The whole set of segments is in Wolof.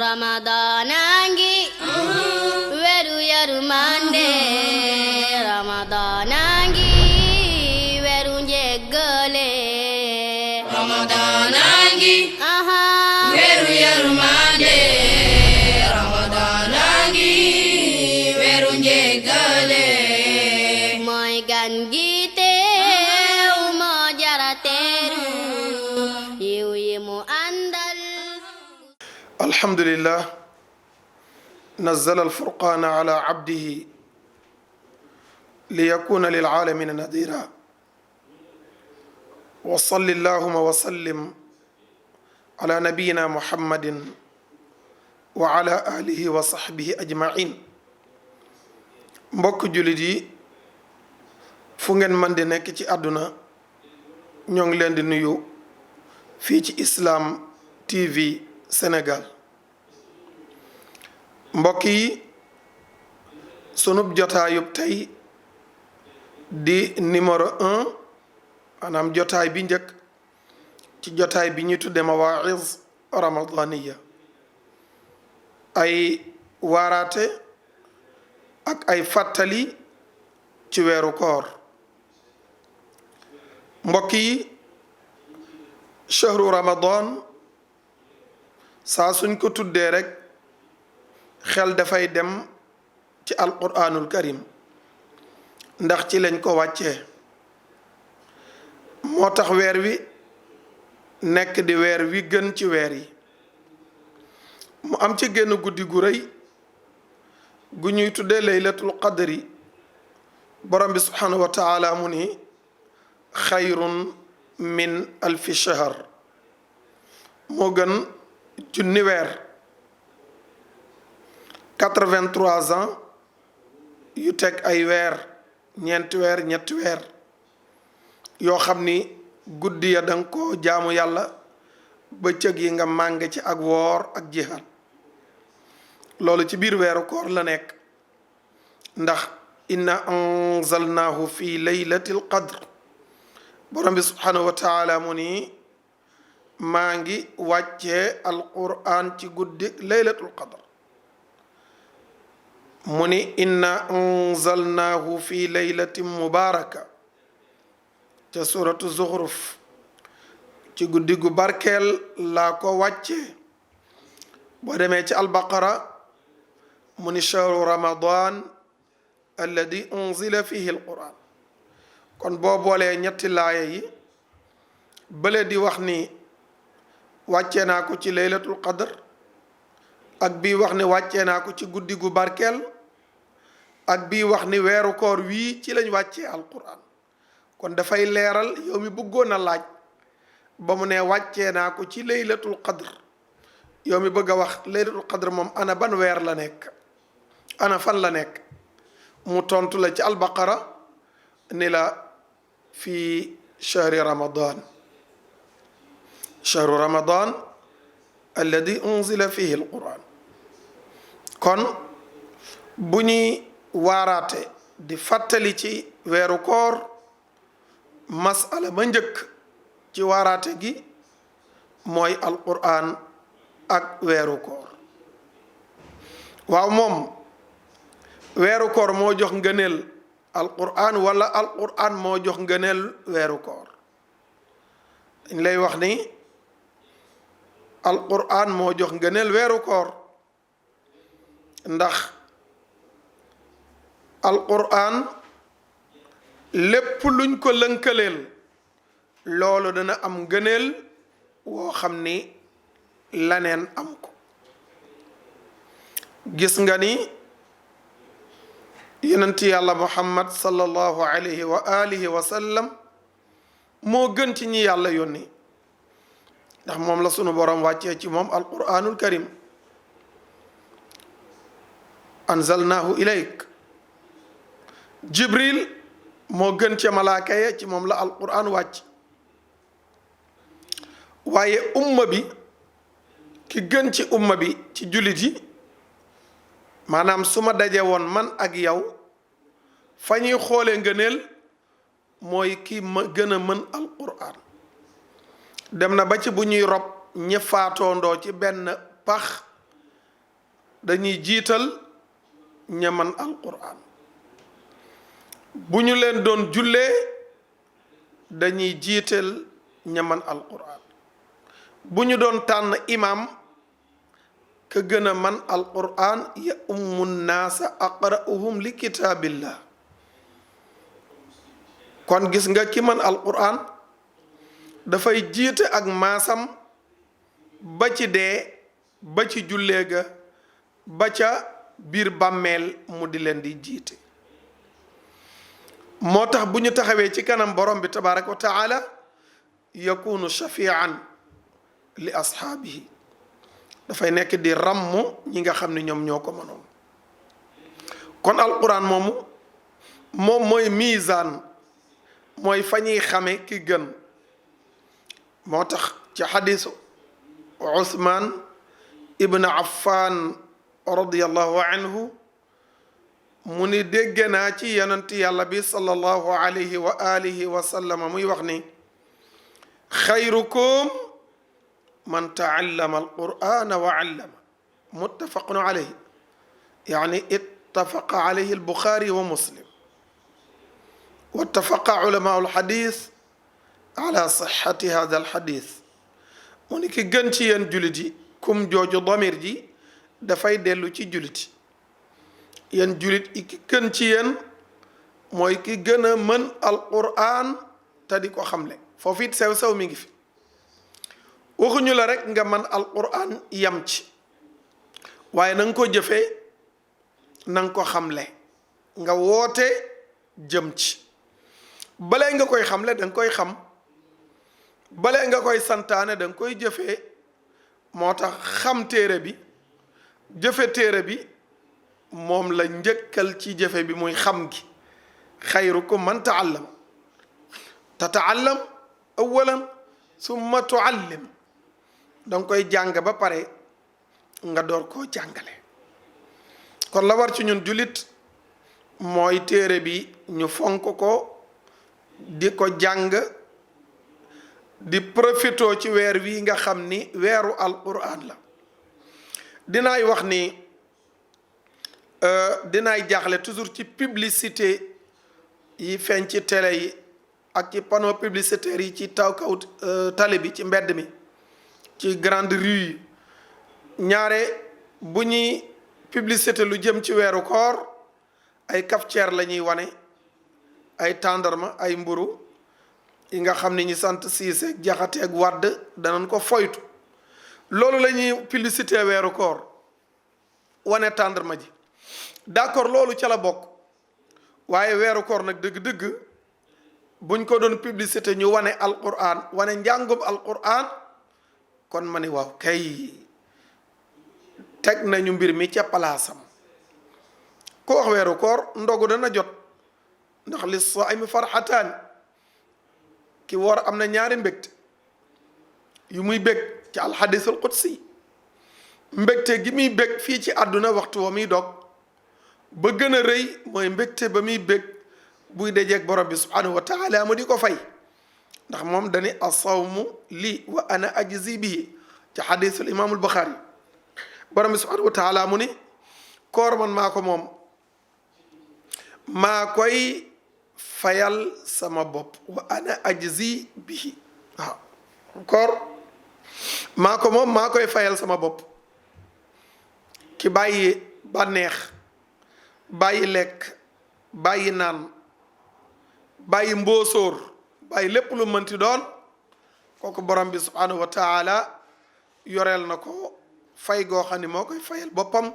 Ramadanangi weru yarumande Ramadanangi weru njegale Ramadanangi weru yarumande Ramadanangi weru njegale moy gan gite mo jarateru yiw yimu andal الحمد لله نزل الفرقان على عبده ليكون للعالمين نذيرا وصل اللهم وسلم على نبينا محمد وعلى آله وصحبه أجمعين mbokk jullit yi fu ngeen mën di nekk ci àdduna ñoo ngi leen di nuyu fii ci Islam TV Sénégal mbokk yi sunub jotaayub tey di numéro 1 maanaam jotaay bi njëkk ci jotaay bi ñu tudde mawaa'iz ramadaniya ay waaraate ak ay fàttali ci weeru koor mbokk yi shahru ramadan saa suñ ko tuddee rek xel dafay dem ci alquranul karim ndax ci lañ ko wàccee moo tax weer wi nekk di weer wi gën ci weer yi mu am ci génn guddi gu rëy gu ñuy tuddee laylatul qadri borom bi subhanahu wa taala mu ni xayrun min alfi shahr moo gën junni weer 83 ans yu teg ay weer ñeenti weer ñetti weer yoo xam ni guddi ya danga ko jaamu yàlla bëccëg yi nga màng ci ak woor ak jihaad loolu ci biir weeru koor la nekk ndax inna anzalnahu fi laylatil qadr borom bi subhanahu wa taala mu ni maa ngi wàccee alquran ci guddi laylatul qadr mu ni inna anzalnahu fi laylatin mubaraka ca suratu zuxruf ci guddi gu barkeel laa ko wàccee boo demee ci albaqara mu ni shahru ramadan alladi unzila fihi alquran kon boo boolee ñetti laaya yi bële di wax ni wàccee naa ko ci laylatul qadr ak bii wax ni wàccee naa ko ci guddi gu barkeel ak bii wax ni weeru koor wii ci lañ wàccee alquran kon dafay leeral yow mi bëggoon a laaj ba mu ne wàccee naa ko ci laylatul qadr yow mi bëgg a wax laylatul qadr moom ana ban weer la nekk ana fan la nekk mu tontu la ci albaqara ni la fi shahri ramadan shahru ramadan alladi unzila fihi alquran kon bu ñuy waaraate di fàttali ci weeru koor masala ba njëkk ci waaraate gi mooy alquran ak weeru koor waaw moom weeru koor moo jox ngëneel alquran wala alquran moo jox ngëneel weeru koor dañ lay wax ni alquran moo jox ngëneel weeru koor ndax alquran lépp luñ ko lënkaleel loolu dana am ngëneel woo xam ni laneen am ko gis nga ni yonent yàlla muhammad sallallahu alayhi wa alihi wa sallam moo gën ci ñi yàlla yónni ndax moom la sunu borom wàccee ci moom alquranul karim anzalnahu ilayk jibril moo gën ci malaaka ya ci moom la alquran wàcc waaye umma bi ki gën ci umma bi ci jullit yi maanaam su ma daje woon man ak yow fa ñuy xoolee ngëneel mooy ki ma gën a mën alquran dem na ba ci bu ñuy rob ñi faatoondoo ci benn pax dañuy jiital ña man alquran bu ñu leen doon jullee dañuy jiital ña man alquran bu ñu doon tànn imam ka gën a man alquran ya ummu naasa aqra'uhum li kitaabillah kon gis nga ki man alquran dafay jiite ak maasam ba ci dee ba ci jullee ga ba ca biir bàmmeel mu di leen di jiite moo tax bu ñu taxawee ci kanam borom bi tabaraka wa taala yakunu shafian li ashaabihi dafay nekk di ràmm ñi nga xam ne ñoom ñoo ko mënoon kon alquran moom mooy misaan mooy fa ñuy xame ki gën moo tax ci xadisu Usmaan ibn Affan radiyallahu anhu mu ni dégg naa ci yonent yàlla bi sallallahu alayhi wa alihi wa sallama muy wax ni xayrukum man taallama alqur'ana wa allama muttafaqun alayhi yani ittafaqa alayhi albuxaari wa muslim wattafaqa ulama alxadis ala sixati hada alxadis mu ni ki gën ci yéen julit yi kum jooju damir ji dafay dellu ci julit yéen julit yi ki gën ci yéen mooy ki gën a mën alquran te di ko xamle foofu it sew-sew mi ngi fi waxuñu la rek nga man alquran yam ci waaye na nga ko jëfee na nga ko xamle nga woote jëm ci balee nga koy xamle da nga koy xam balee nga koy santaane da nga koy jëfee moo tax xam téere bi jëfe téere bi moom la njëkkal ci jëfe bi muy xam gi xayrukum man taallam tataallam awalan summa tuallim da nga koy jàng ba pare nga door koo jàngale kon la war ci ñun jullit mooy téere bi ñu fonk ko di ko jàng di profito ci weer wi nga xam ni weeru alquran la dinaay wax ni dinaay jaaxle toujours ci publicité yi feeñ ci télé yi ak ci panneau publicitaire yi ci taw kaw tali bi ci mbedd mi ci grande rue yi ñaare bu ñuy publicité lu jëm ci weeru koor ay cafetière la ñuy wane ay tàndarma ay mburu yi nga xam ne ñi sant Siise Jaxate ak Wàdd danañ ko foytu loolu la ñuy publicité weeru koor wane tàndarma ji d'accord loolu ca la bokk waaye weeru koor nag dëgg-dëgg buñ ko doon publicité ñu wane alquran wane njàngum alquran kon ma ni waaw kay teg nañu mbir mi ca palaasam ku wax weeru koor ndogu dana jot ndax li saimi farxataan ki woor am na ñaari mbégte yu muy bég ci alxadisul qudsi mbégte gi muy bég fii ci àdduna waxtu wa muy dog ba gën a rëy mooy mbégte ba muy bég buy dajeeg borom bi subhanahu wa taala mu di ko fay ndax moom dani asawmu lii wa ana ajzi bihi ci xadisul imaamul Buxaari borom bi subhanahu wa taala mu ni koor man maa ko moom maa koy fayal sama bopp wa ana ajzi bihi waaw koor maa ko moom maa koy fayal sama bopp ki bàyyi bànneex bàyyi lekk bàyyi naan bàyyi mboosóor bàyyi lépp lu mënti doon kooku borom bi subhanahu wa taala yoreel na ko fay goo xam ni moo koy fayal boppam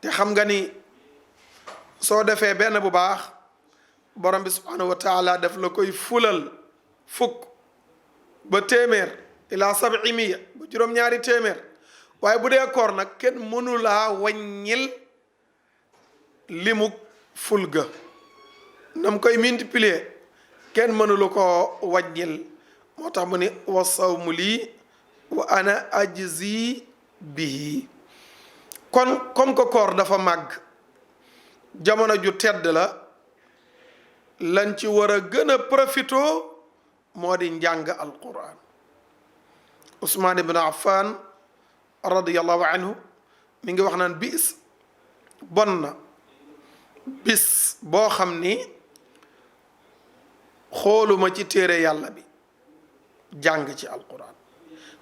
te xam nga ni soo defee benn bu baax borom bi subhanahu wa taala daf la koy fulal fukk ba téeméer ila 700 ba juróom-ñaari téeméer waaye bu dee koor nag kenn mënulaa wàññil limuk ful ga nam koy multiplier kenn mënulu ko wàññil moo tax mu ni wa sawmu lii wa ana ajzi bihi kon comme que koor dafa màgg jamono ju tedd la lañ ci war a gën a profito moo di njàng alquran Usmaan ibn Affan radiyallahu anhu mi ngi wax naan bis bon na bis boo xam ni xooluma ci téere yàlla bi jàng ci alquran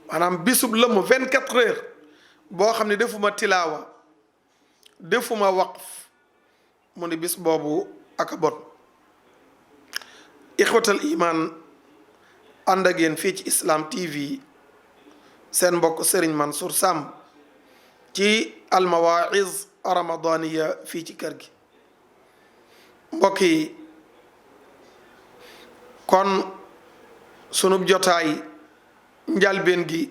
maanaam bisub lëmm 24 heures boo xam ne defuma tilaawa defuma waqf mu ni bis boobu aka bon ixwatal iman ànd ak yéen fii ci Islam TV seen mbokk Serigne Mansour Samb ci almawaiz ramadaniya fii ci kër gi mbokk yi kon sunub jotaay njalbeen gi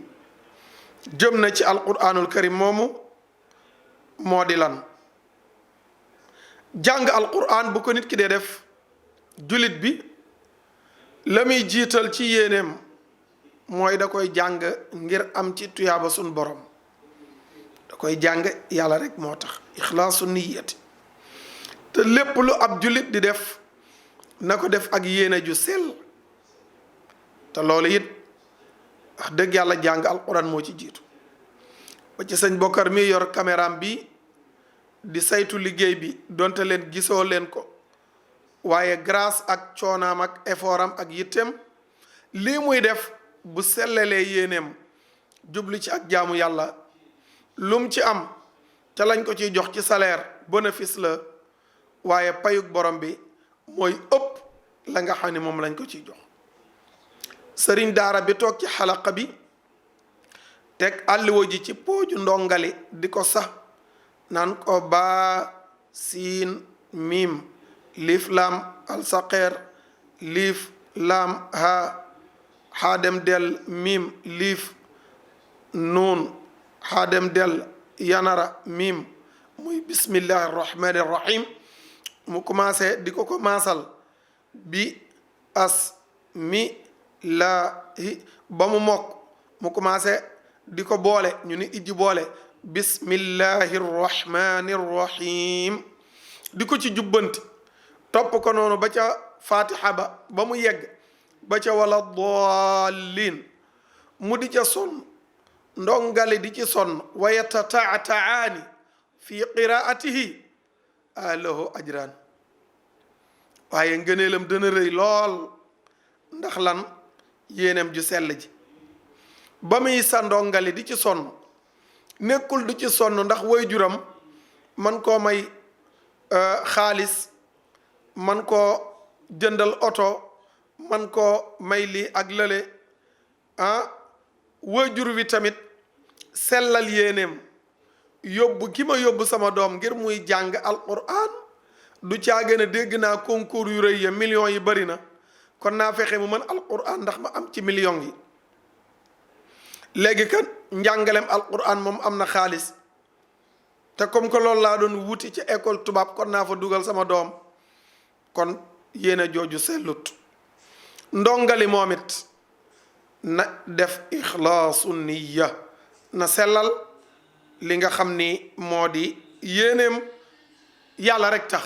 jëm na ci alquranul karim moomu moo di lan jàng alquran bu ko nit ki dee def julit bi la muy jiital ci yéeneem mooy da koy jàng ngir am ci tuyaaba sun borom da koy jàng yàlla rek moo tax ixlaasu niyati te lépp lu ab julit di def na ko def ak yéene ju sell te loolu it wax dëgg yàlla jàng alquran moo ci jiitu ba ci sëñ Bokar mi yor caméram bi di saytu liggéey bi donte leen gisoo leen ko waaye grâce ak coonaam ak effortam ak yittem lii muy def bu sellalee yéeneem jublu ci ak jaamu yàlla lum ci am ca lañ ko ciy jox ci salaire bénéfice la waaye payug borom bi mooy ëpp la nga xam ne moom lañ ko ciy jox sëriñ daara bi toog ci xalaqa bi teg àlliwa ji ci pooju ndongali di ko sax naan ko baa siin miim liif laam alsaqeer liif laam haa dem del miim liif nuun haa dem del yanara miim muy bismillahi arrahmani arrahim mu commencé di ko maasal bi as mi laahi ba mu mokk mu commencé di ko boole ñu ni ijji boole bismillahi rrahmani rrahim di ko ci jubbanti topp ko noonu ba ca fatiha ba mu yegg ba ca wala dallin mu di ca sonn ndongali di ci sonn wa yatata'ataani fi qiraatihi lahu ajran waaye ngëneelam dana rëy lool ndax lan yéenem ju sell ji ba muy sa ndongali di ci sonn nekkul du ci sonn ndax waajuram man koo may xaalis man koo jëndal oto man koo may lii ak lële waajur wi tamit sellal yéeneem yóbbu gi ma yóbbu sama doom ngir muy jàng alquran du caagën a dégg naa concours yu rëy ya millions yi bari na kon naa fexe mu mën alquran ndax ma am ci millions yi léegi kan njàngalem alquran moom am na xaalis te comme que loolu laa doon wuti ci école tubaab kon naa fa dugal sama doom kon yéena jooju sellut ndongali moom it na def ixlaasu niya na sellal li nga xam ni moo di yéeneem yàlla rek tax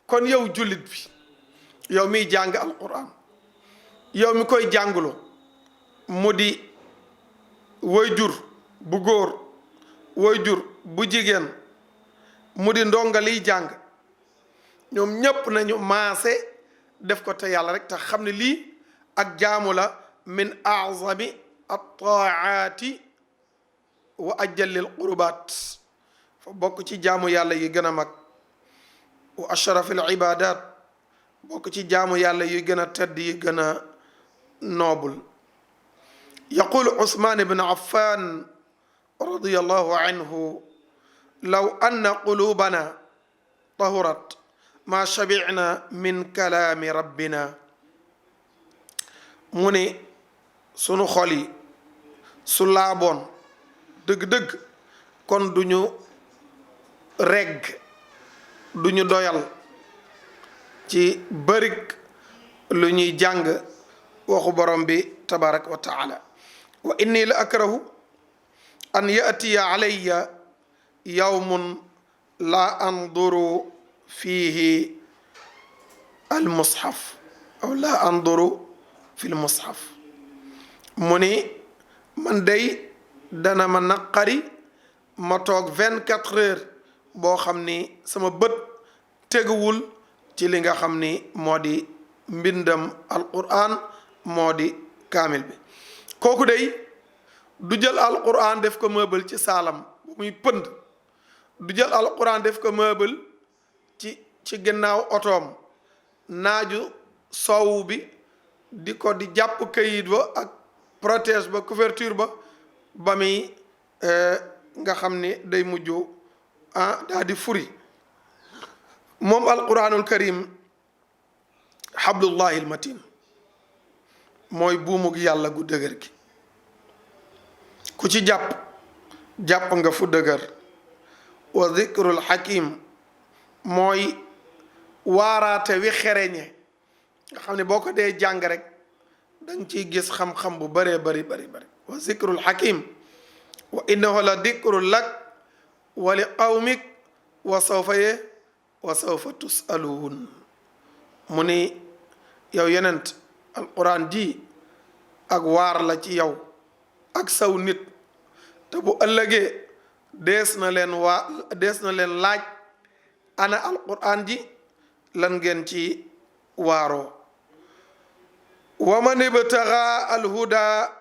kon yow jullit bi yow miy jàng alquran yow mi koy jàngulu mu di waajur bu góor waajur bu jigéen mu di ndongaliy jàng ñoom ñépp nañu maase def ko te yàlla rek tax xam ne lii ak jaamu la min azami at-taati wa ajallil qurbaat fa bokk ci jaamu yàlla yi gën a mag wa ashrafil ibadat bokk ci jaamu yàlla yi gën a tedd yi gën a noobul yaqulu Usmaan ibn Affan radiyallahu anhu law anna qulubana tahurat ma shabicna min kalaami rabbina mu ne sunu xol yi su laaboon dëgg-dëgg kon duñu regg duñu doyal ci bërik lu ñuy jàng waxu borom bi tabaraka wa taala wa inni la akrahu an yatiya alayya yawmun la anduru fihi almushaf aw la anduru fi lmushaf mu ni man day dana ma naqari ma toog 24 heures boo xam ni sama bët teguwul ci li nga xam ni moo di mbindam alquran moo di kaamil bi kooku day du jël alquran def ko meuble ci saalam bu muy pënd du jël alquran def ko meuble ci ginnaaw otoom naaju soowu bi di ko di jàpp kayit ba ak protège ba couverture ba muy nga xam ni day mujj daa di furi moom alquranul karim hablullahi almatin mooy buumug yàlla gu dëgër gi ku ci jàpp nga fu dëgër wa zikrul hakim mooy waaraate wi xereñe nga xam ne boo ko dee jàng rek danga ciy gis xam-xam bu bëree bari wa zikrul hakim wa innahu la dikrun lak wa li qawmik wa sawfa tusaluun mu ni yow yenent alquran ji ak waar la ci yow ak saw nit te bu ëllëgee dees na leen laaj ana alquran ji lan ngeen ci waaroo wa man ibtaga alhuda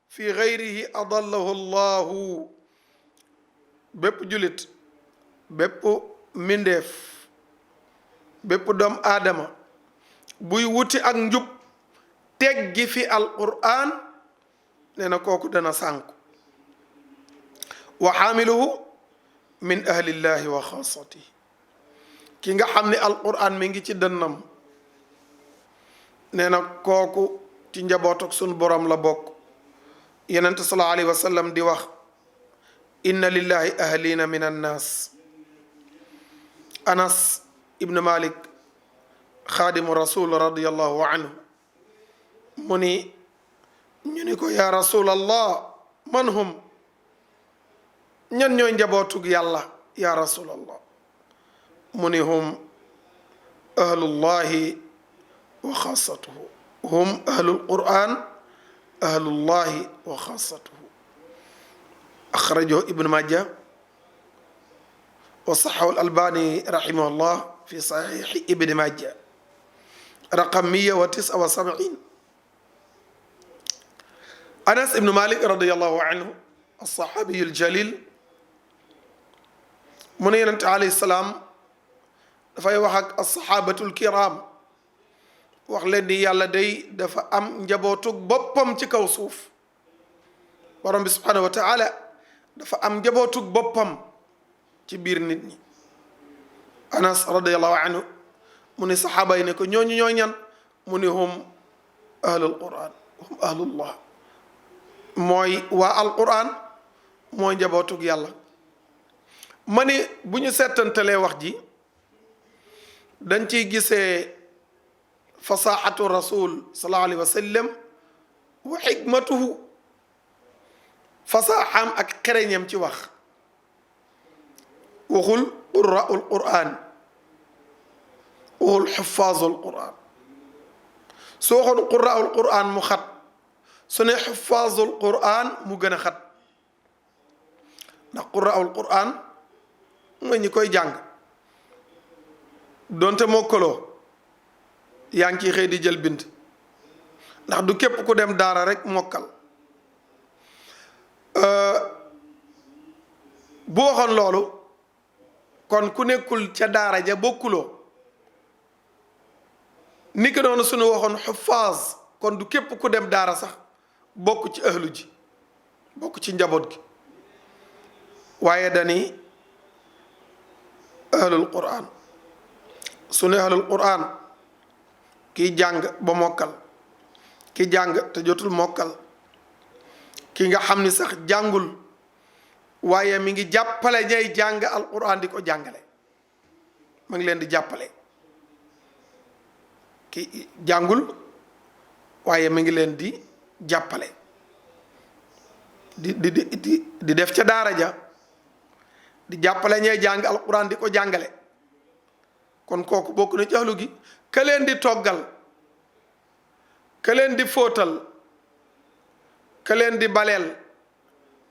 fi gayrihi adallahu allahu bépp julit bépp mindeef bépp doom aadama buy wuti ak njub teggi fi alquran nee na kooku dana sànku wa xaamiluhu min ahlillahi wa xaasatihi ki nga xam ne alquran mi ngi ci dënnam nee na kooku ci njabootuk sun borom la bokk yenente sallallahu alayhi wa sallam di wax inna lillahi ahlina min annas anas ibn malik xaadimu rasul radiallahu anhu mu ni ñu ni ko ya rasulallah man hum ñan ñooy njabootug yàlla ya rasulallah mu ni hum ahlullahi wa xaasatuhu hum ahlul quran ahlullahi wa xaasatuhu axrajahu ibnu majah wa saxahu albani rahimahullah fi saxiixi ibni majah raqam 179 anas ibnu malik radiallahu anhu alsaxaabiyu aljalil mu ne yonente alayhi salaam dafay wax ak alsaxaabatul kiram wax leen ni yàlla day dafa am njabootug boppam ci kaw suuf borom bi subhanahu wa taala dafa am njabootug boppam ci biir nit ñi anas radiallahu anhu mu ni saxaaba yi ne ko ñooñu ñoo ñan mu ni hum ahlul quran hum ahlullah mooy waa alquran mooy njabootug yàlla ma ni bu ñu seetantalee wax ji dañ ciy gisee fasaxatu rasul sallallahu alayhi wa sallam wa xikmatuhu fasaxam ak xereñam ci wax waxul qurraul quran waxul xufaazul quran su waxoon qurraul quran mu xat su ne xufaazul quran mu gën a xat ndax qurraul quran mooy ñi koy jàng doonte mokkaloo yaa ngi ciy xëy di jël bind ndax du képp ku dem daara rek mokkal bu waxoon loolu kon ku nekkul ca daara ja bokkuloo ni ki noonu suñu waxoon xufaaz kon du képp ku dem daara sax bokk ci ahlu ji bokk ci njaboot gi waaye dani ahlul quran su ne ahlul quran kii jàng ba mokkal ki jàng te jotul mokkal ki nga xam ni sax jàngul waaye mi ngi jàppale ñay jàng alquran di ko jàngale ma ngi leen di jàppale ki jàngul waaye mi ngi leen di jàppale di def ca daara ja di jàppale ñay jàng alquran di ko jàngale kon kooku bokk na ci ahlu gi ka leen di toggal ka leen di fóotal ka leen di baleel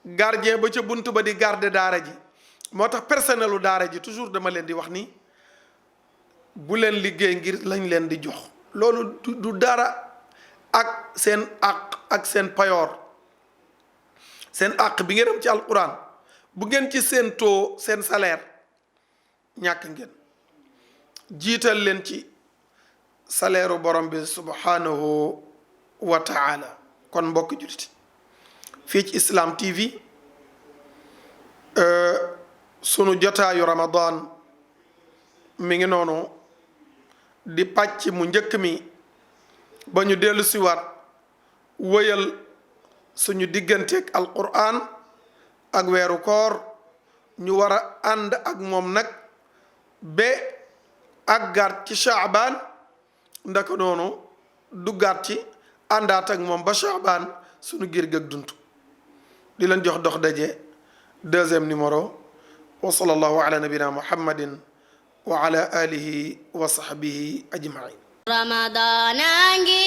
gardien ba ca bunt ba di garde daara ji moo tax personnelu daara ji toujours dama leen di wax ni bu leen liggéey ngir lañ leen di jox loolu du dara ak seen àq ak seen payoor seen àq bi ngeen am ci alquran bu ngeen ci seen taux seen salaire ñàkk ngeen jiital leen ci salaire u borom bi subhanahu wa taala kon mbokk jullit fii ci Islam TV sunu jotaayu Ramadan mi ngi noonu di pàcc mu njëkk mi ba ñu dellu siwaat wëyal suñu digganteeg alquran ak weeru koor ñu war a ànd ak moom nag ba àggaat ci Shaaban ndaka noonu duggaat ci àndaat ak moom ba Shaaban suñu gir gëg duntu di leen jox dox daje deuxième numéro wa sallallahu ala nabina muhammadin wa ala alihi wa sahbihi ajmain Ramadanangi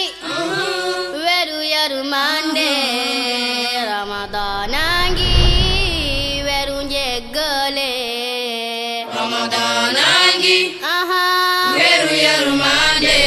weru yërmande Ramadanangi weru njëggale Ramadanangi weru yërmande